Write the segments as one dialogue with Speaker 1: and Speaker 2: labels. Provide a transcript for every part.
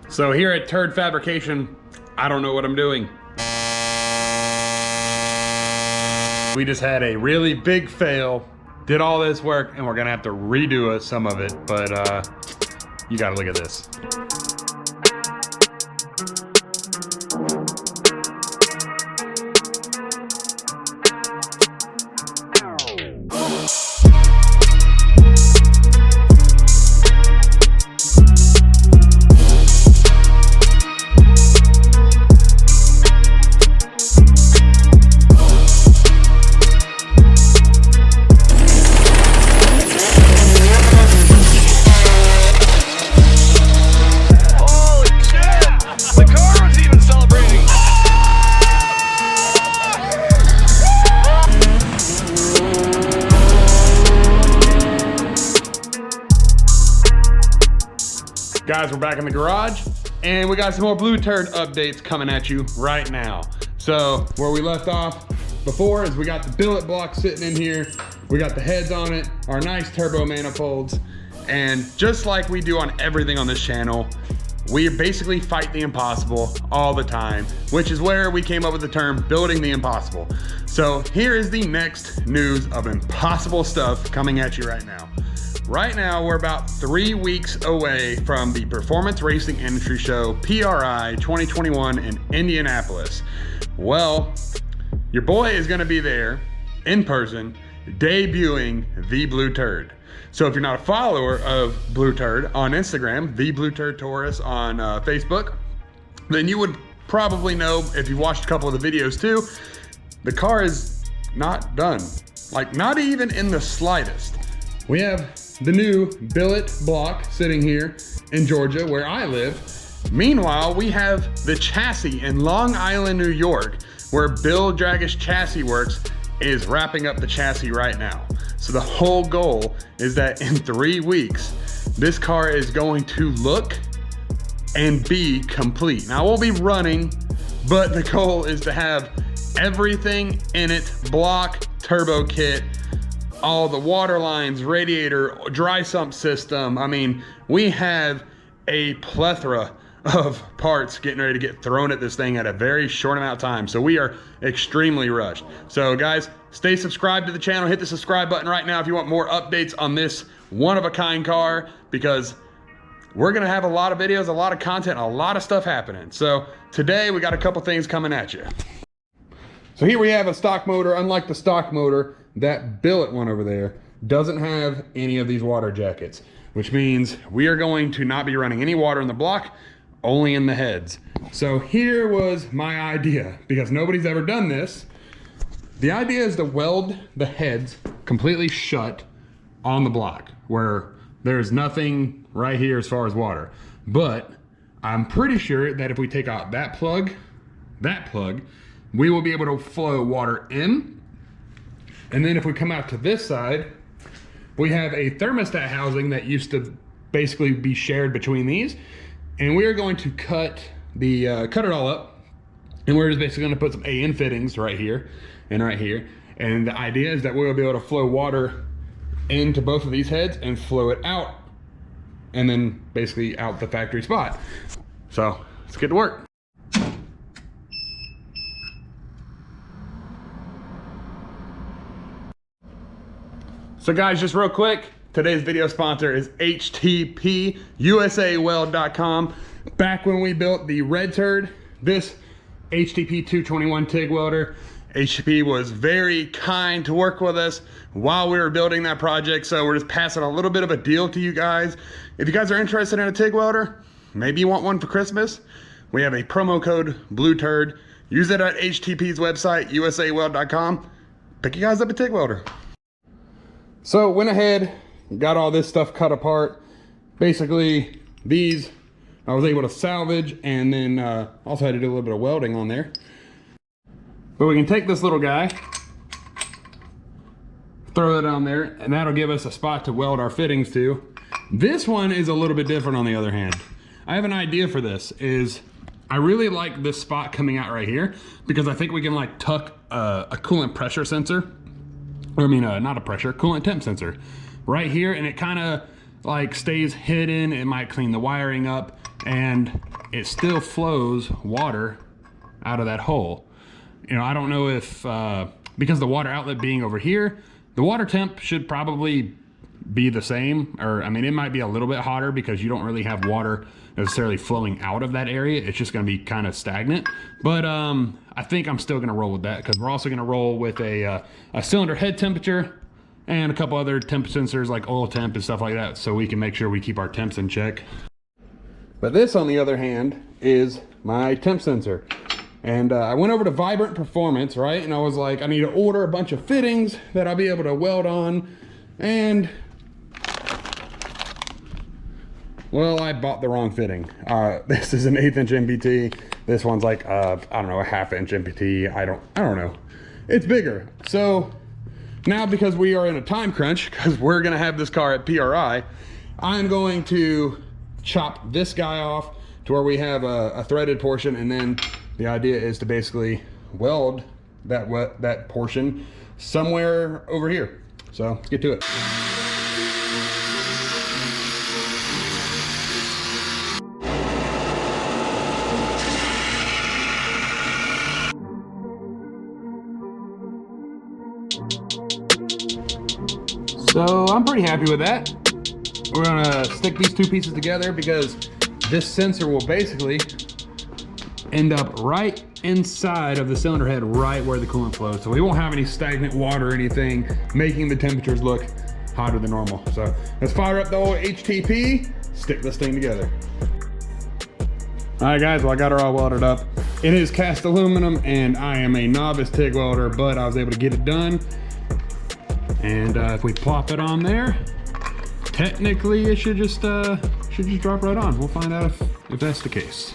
Speaker 1: So here at Turd Fabrication, I don't know what I'm doing. We just had a really big fail, did all this work, and we're gonna have to redo some of it, but you gotta look at this. Guys, we're back in the garage and we got some more Blue Turd updates coming at you right now. So where we left off before is we got the billet block sitting in here. We got the heads on it, our nice turbo manifolds. And just like we do on everything on this channel, we basically fight the impossible all the time, which is where we came up with the term building the impossible. So here is the next news of impossible stuff coming at you right now. Right now, we're about 3 weeks away from the Performance Racing Industry Show, PRI 2021 in Indianapolis. Well, your boy is gonna be there in person, debuting the Blue Turd. So if you're not a follower of Blue Turd on Instagram, the Blue Turd Taurus on Facebook, then you would probably know, if you watched a couple of the videos too, the car is not done. Like, not even in the slightest. We have the new billet block sitting here in Georgia where I live. Meanwhile, we have the chassis in Long Island, New York, where Bill Dragish Chassis Works is wrapping up the chassis right now. So the whole goal is that in 3 weeks, this car is going to look and be complete. Now, it won't be running, but the goal is to have everything in it, block, turbo kit, all the water lines, radiator, dry sump system. I mean, we have a plethora of parts getting ready to get thrown at this thing at a very short amount of time. So we are extremely rushed. So guys, stay subscribed to the channel. Hit the subscribe button right now if you want more updates on this one-of-a-kind car, because we're gonna have a lot of videos, a lot of content, a lot of stuff happening. So today we got a couple things coming at you. So here we have a stock motor. Unlike the stock motor, that billet one over there doesn't have any of these water jackets, which means we are going to not be running any water in the block, only in the heads. So here was my idea, because nobody's ever done this. The idea is to weld the heads completely shut on the block, where there's nothing right here as far as water. But I'm pretty sure that if we take out that plug, we will be able to flow water in. And then if we come out to this side, we have a thermostat housing that used to basically be shared between these. And we are going to cut it all up. And we're just basically gonna put some AN fittings right here and right here. And the idea is that we'll be able to flow water into both of these heads and flow it out, and then basically out the factory spot. So let's get to work. So guys, just real quick, today's video sponsor is HTPUSAWeld.com. Back when we built the Red Turd, this HTP 221 TIG welder, HTP was very kind to work with us while we were building that project. So we're just passing a little bit of a deal to you guys. If you guys are interested in a TIG welder, maybe you want one for Christmas, we have a promo code Blue Turd. Use it at HTP's website, USAWeld.com. Pick you guys up a TIG welder. So went ahead, got all this stuff cut apart. Basically, these I was able to salvage, and then also had to do a little bit of welding on there. But we can take this little guy, throw that on there, and that'll give us a spot to weld our fittings to. This one is a little bit different on the other hand. I have an idea for this. I really like this spot coming out right here, because I think we can like tuck a coolant pressure sensor, or I mean not a pressure, coolant temp sensor right here, and it kind of like stays hidden, it might clean the wiring up, and it still flows water out of that hole. You know, I don't know if, because the water outlet being over here, the water temp should probably be the same, or I mean, it might be a little bit hotter because you don't really have water necessarily flowing out of that area. It's just gonna be kind of stagnant. But I think I'm still gonna roll with that because we're also gonna roll with a cylinder head temperature and a couple other temp sensors like oil temp and stuff like that, so we can make sure we keep our temps in check. But this, on the other hand, is my temp sensor. And I went over to Vibrant Performance, right? And I was like, I need to order a bunch of fittings that I'll be able to weld on. And, well, I bought the wrong fitting. This is an 1/8 inch MPT. This one's like, I don't know, a 1/2 inch MPT. I don't know. It's bigger. So now, because we are in a time crunch, because we're gonna have this car at PRI, I'm going to chop this guy off to where we have a threaded portion, and then the idea is to basically weld that portion somewhere over here. So let's get to it. So I'm pretty happy with that. We're gonna stick these two pieces together because this sensor will basically end up right inside of the cylinder head, right where the coolant flows. So we won't have any stagnant water or anything making the temperatures look hotter than normal. So let's fire up the old HTP, stick this thing together. All right guys, well, I got her all welded up. It is cast aluminum and I am a novice TIG welder, but I was able to get it done. And if we plop it on there, technically it should just drop right on. We'll find out if that's the case.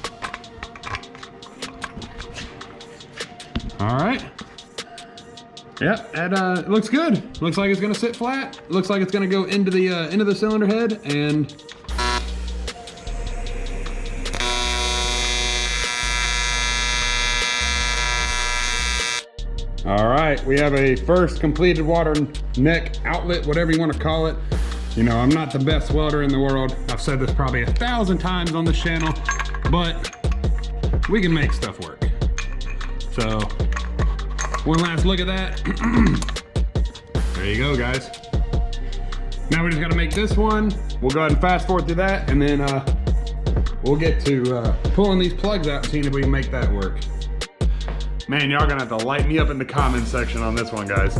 Speaker 1: All right. Yep, it looks good. Looks like it's gonna sit flat. Looks like it's gonna go into the cylinder head, and all right, we have a first completed water neck outlet, whatever you want to call it. You know, I'm not the best welder in the world. I've said this probably 1,000 times on this channel, but we can make stuff work. So, one last look at that. There you go, guys. Now we just gotta make this one. We'll go ahead and fast forward through that, and then we'll get to pulling these plugs out and seeing if we can make that work. Man, y'all gonna have to light me up in the comments section on this one, guys.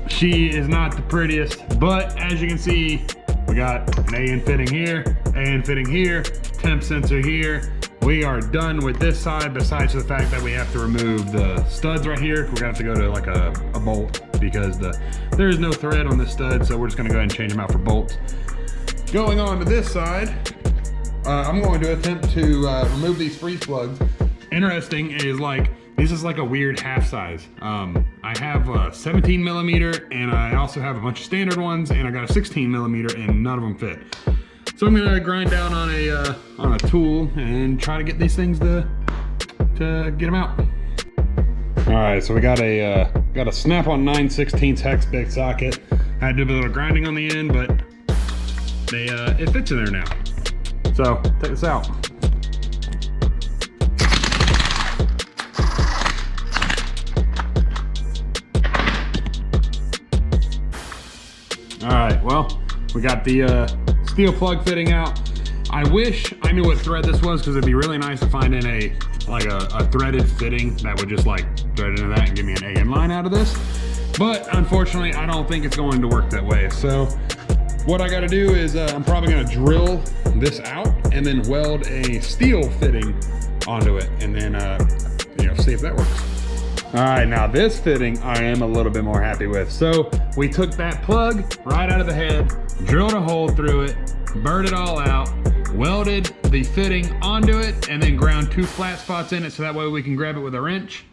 Speaker 1: She is not the prettiest, but as you can see, we got an AN fitting here, AN fitting here, temp sensor here. We are done with this side, besides the fact that we have to remove the studs right here. We're gonna have to go to like a bolt because there is no thread on this stud, so we're just gonna go ahead and change them out for bolts. Going on to this side, I'm going to attempt to remove these freeze plugs. Interesting is, like, this is like a weird half size. I have a 17 millimeter and I also have a bunch of standard ones, and I got a 16 millimeter and none of them fit. So I'm gonna grind down on a tool and try to get these things to get them out. All right, so we got a snap-on 9/16 hex big socket. I had to do a little grinding on the end, but it fits in there now. So check this out. All right, well, we got the steel plug fitting out. I wish I knew what thread this was, because it'd be really nice to find in a threaded fitting that would just like thread into that and give me an AN line out of this. But unfortunately, I don't think it's going to work that way. So what I gotta do is I'm probably gonna drill this out and then weld a steel fitting onto it, and then see if that works. All right, now this fitting I am a little bit more happy with. So we took that plug right out of the head, drilled a hole through it, burred it all out, welded the fitting onto it, and then ground 2 flat spots in it so that way we can grab it with a wrench.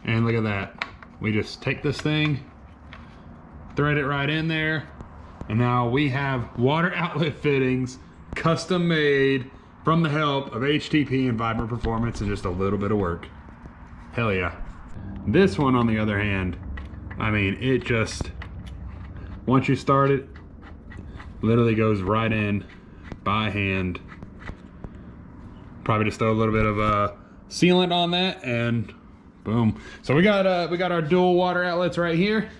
Speaker 1: And look at that. We just take this thing, thread it right in there, and now we have water outlet fittings, custom made from the help of HTP and Vibrant Performance in just a little bit of work. Hell yeah. This one, on the other hand, I mean, it just, once you start it, literally goes right in by hand. Probably just throw a little bit of sealant on that and boom. So we got our dual water outlets right here,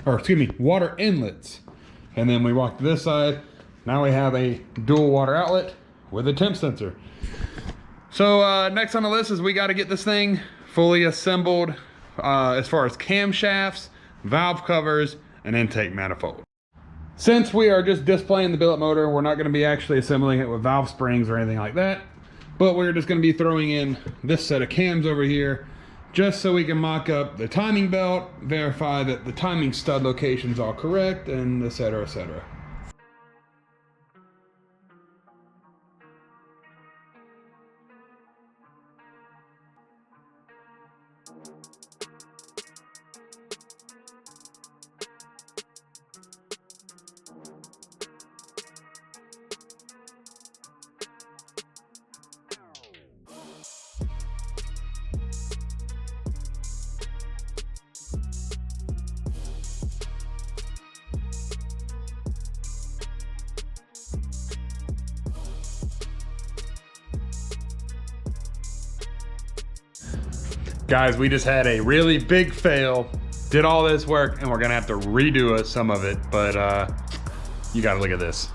Speaker 1: or excuse me, water inlets. And then we walk to this side. Now we have a dual water outlet with a temp sensor. So next on the list is we got to get this thing fully assembled as far as camshafts, valve covers, and intake manifold. Since we are just displaying the billet motor, we're not going to be actually assembling it with valve springs or anything like that. But we're just going to be throwing in this set of cams over here just so we can mock up the timing belt, verify that the timing stud location's all correct, and etc., etc. Guys, we just had a really big fail. Did all this work and we're gonna have to redo some of it, but you gotta look at this.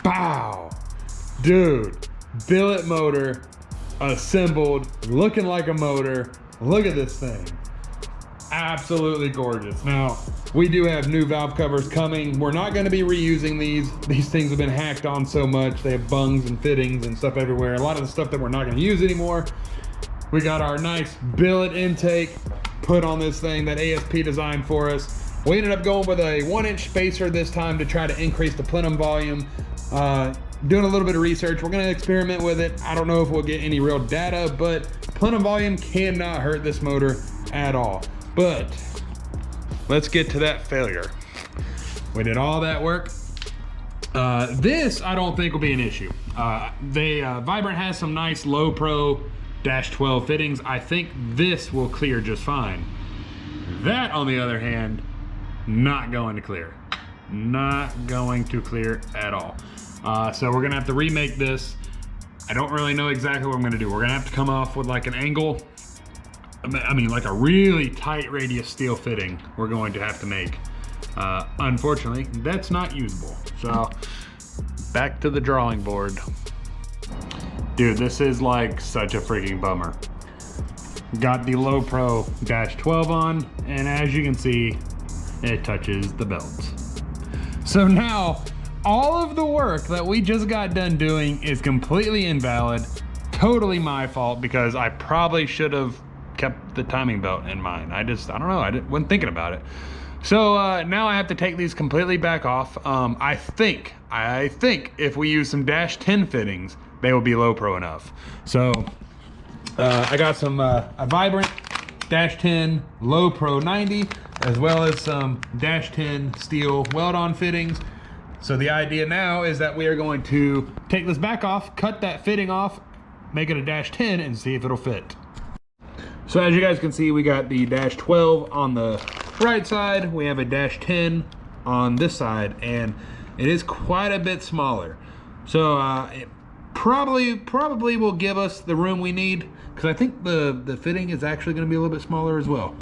Speaker 1: Bow! Dude, billet motor assembled, looking like a motor. Look at this thing. Absolutely gorgeous. Now, we do have new valve covers coming. We're not gonna be reusing these. These things have been hacked on so much. They have bungs and fittings and stuff everywhere. A lot of the stuff that we're not gonna use anymore. We got our nice billet intake put on this thing that ASP designed for us. We ended up going with a 1-inch spacer this time to try to increase the plenum volume. Doing a little bit of research. We're gonna experiment with it. I don't know if we'll get any real data, but plenum volume cannot hurt this motor at all. But let's get to that failure. We did all that work. This I don't think will be an issue. Vibrant has some nice low pro -12 fittings. I think this will clear just fine. That, on the other hand, not going to clear. Not going to clear at all. So we're gonna have to remake this. I don't really know exactly what I'm gonna do. We're gonna have to come off with like an angle. I mean, like a really tight radius steel fitting we're going to have to make. Unfortunately, that's not usable. So back to the drawing board. Dude, this is like such a freaking bummer. Got the low pro -12 on, and as you can see, it touches the belt. So now, all of the work that we just got done doing is completely invalid. Totally my fault, because I probably should have kept the timing belt in mind. I don't know, wasn't thinking about it. So now I have to take these completely back off. I think if we use some -10 fittings, they will be low pro enough. So I got some a Vibrant -10 low pro 90, as well as some -10 steel weld on fittings. So the idea now is that we are going to take this back off, cut that fitting off, make it a -10, and see if it'll fit. So as you guys can see, we got the -12 on the right side. We have a -10 on this side, and it is quite a bit smaller. So it probably will give us the room we need, because I think the fitting is actually going to be a little bit smaller as well.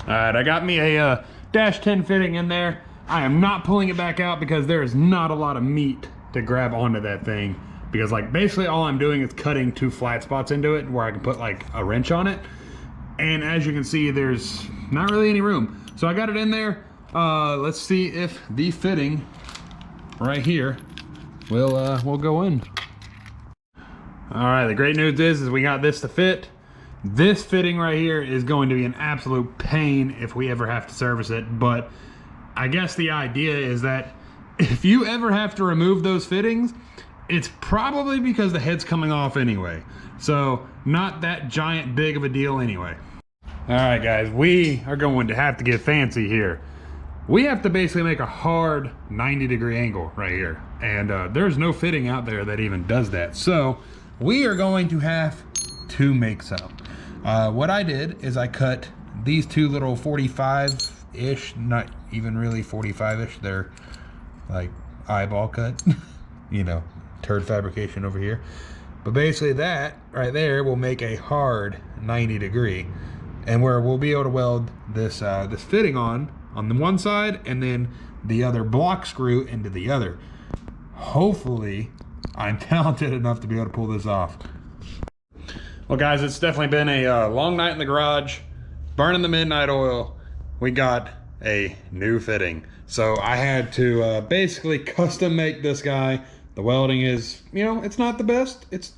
Speaker 1: All right, I got me a -10 fitting in there. I am not pulling it back out because there is not a lot of meat to grab onto that thing, because like basically all I'm doing is cutting 2 flat spots into it where I can put like a wrench on it. And as you can see, there's not really any room. So I got it in there. Let's see if the fitting right here will go in. All right, the great news is we got this to fit. This fitting right here is going to be an absolute pain if we ever have to service it, but I guess the idea is that if you ever have to remove those fittings, it's probably because the head's coming off anyway. So not that giant big of a deal anyway. All right, guys, we are going to have to get fancy here. We have to basically make a hard 90-degree angle right here. And there's no fitting out there that even does that. So we are going to have to make some. What I did is I cut these 2 little 45-ish, not even really 45-ish. They're like eyeball cut, you know, turd fabrication over here. But basically that right there will make a hard 90 degree, and where we'll be able to weld this this fitting on the one side and then the other block screw into the other. Hopefully I'm talented enough to be able to pull this off. Well guys, it's definitely been a long night in the garage, burning the midnight oil. We got a new fitting. So I had to basically custom make this guy. The welding is, you know, it's not the best. It's,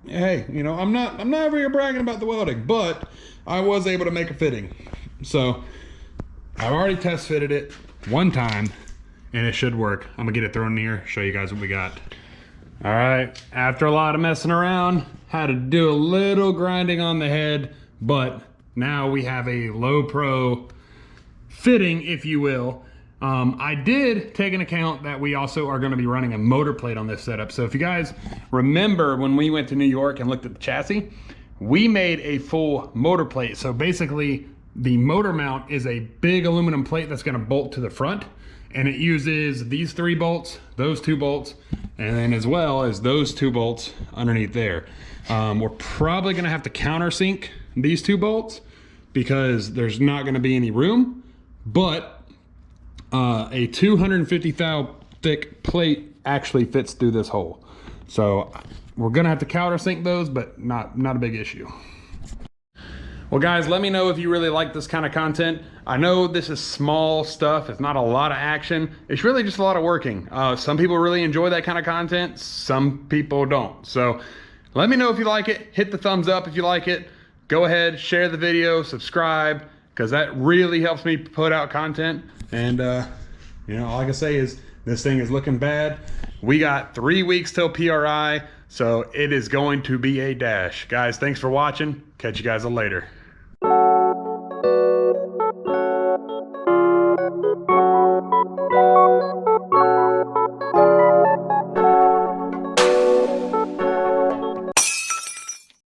Speaker 1: hey, you know, I'm not over here bragging about the welding, but I was able to make a fitting. So I've already test fitted it one time and it should work. I'm gonna get it thrown in here, show you guys what we got. All right, after a lot of messing around, had to do a little grinding on the head, but now we have a low pro fitting, if you will. I did take an account that we also are going to be running a motor plate on this setup. So if you guys remember when we went to New York and looked at the chassis, we made a full motor plate. So basically the motor mount is a big aluminum plate that's going to bolt to the front, and it uses these 3 bolts, those 2 bolts, and then as well as those 2 bolts underneath there. We're probably going to have to countersink these 2 bolts because there's not going to be any room, but a 250 thou thick plate actually fits through this hole. So we're gonna have to countersink those, but not a big issue. Well guys, let me know if you really like this kind of content. I know this is small stuff, it's not a lot of action. It's really just a lot of working. Some people really enjoy that kind of content, some people don't. So let me know if you like it, hit the thumbs up if you like it. Go ahead, share the video, subscribe, because that really helps me put out content. And you know, all I can say is this thing is looking bad. We got 3 weeks till PRI, so it is going to be a dash. Guys, thanks for watching. Catch you guys later.